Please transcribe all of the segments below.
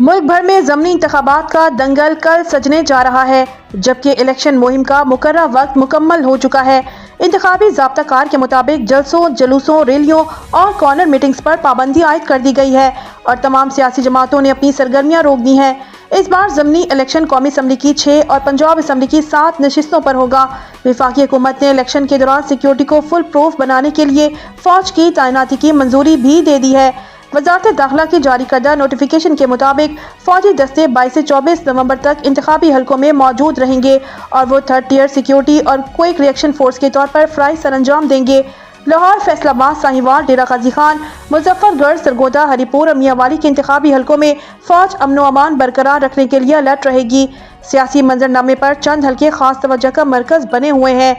ملک بھر میں ضمنی انتخابات کا دنگل کل سجنے جا رہا ہے، جبکہ الیکشن مہم کا مقررہ وقت مکمل ہو چکا ہے۔ انتخابی ضابطہ کار کے مطابق جلسوں، جلوسوں، ریلیوں اور کارنر میٹنگز پر پابندی عائد کر دی گئی ہے اور تمام سیاسی جماعتوں نے اپنی سرگرمیاں روک دی ہیں۔ اس بار ضمنی الیکشن قومی اسمبلی کی 6 اور پنجاب اسمبلی کی 7 نشستوں پر ہوگا۔ وفاقی حکومت نے الیکشن کے دوران سیکیورٹی کو فل پروف بنانے کے لیے فوج کی تعیناتی کی منظوری بھی دے دی ہے۔ وزارت داخلہ کی جاری کردہ نوٹیفیکیشن کے مطابق فوجی دستے 22 سے 24 نومبر تک انتخابی حلقوں میں موجود رہیں گے اور وہ 3rd ٹیئر سیکیورٹی اور کوئک ریئیکشن فورس کے طور پر فرائض سر انجام دیں گے۔ لاہور، فیصل آباد، ساہیوال، ڈیرہ غازی خان، مظفر گڑھ، سرگودا، ہری پور اور میاں والی کے انتخابی حلقوں میں فوج امن و امان برقرار رکھنے کے لیے الرٹ رہے گی۔ سیاسی منظرنامے پر چند حلقے خاص توجہ کا مرکز بنے ہوئے ہیں۔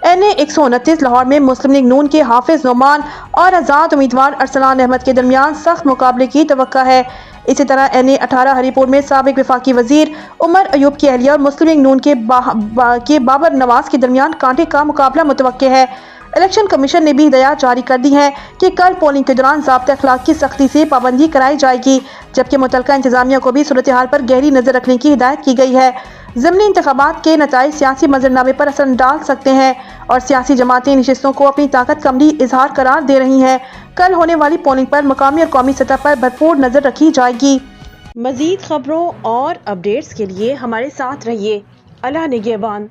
NA 129 لاہور میں مسلم لیگ نون کے حافظ نعمان اور آزاد امیدوار ارسلان احمد کے درمیان سخت مقابلے کی توقع ہے۔ اسی طرح NA 18 ہری پور میں سابق وفاقی وزیر عمر ایوب کی اہلیہ اور مسلم لیگ نون کے بابر نواز کے درمیان کانٹے کا مقابلہ متوقع ہے۔ الیکشن کمیشن نے بھی ہدایات جاری کر دی ہیں کہ کل پولنگ کے دوران ضابطۂ اخلاق کی سختی سے پابندی کرائی جائے گی، جبکہ متعلقہ انتظامیہ کو بھی صورتحال پر گہری نظر رکھنے کی ہدایت کی گئی ہے۔ ضمنی انتخابات کے نتائج سیاسی منظرنامے پر اثر ڈال سکتے ہیں اور سیاسی جماعتیں نشستوں کو اپنی طاقت کمری اظہار قرار دے رہی ہیں۔ کل ہونے والی پولنگ پر مقامی اور قومی سطح پر بھرپور نظر رکھی جائے گی۔ مزید خبروں اور اپڈیٹس کے لیے ہمارے ساتھ رہیے۔ اللہ نگہبان۔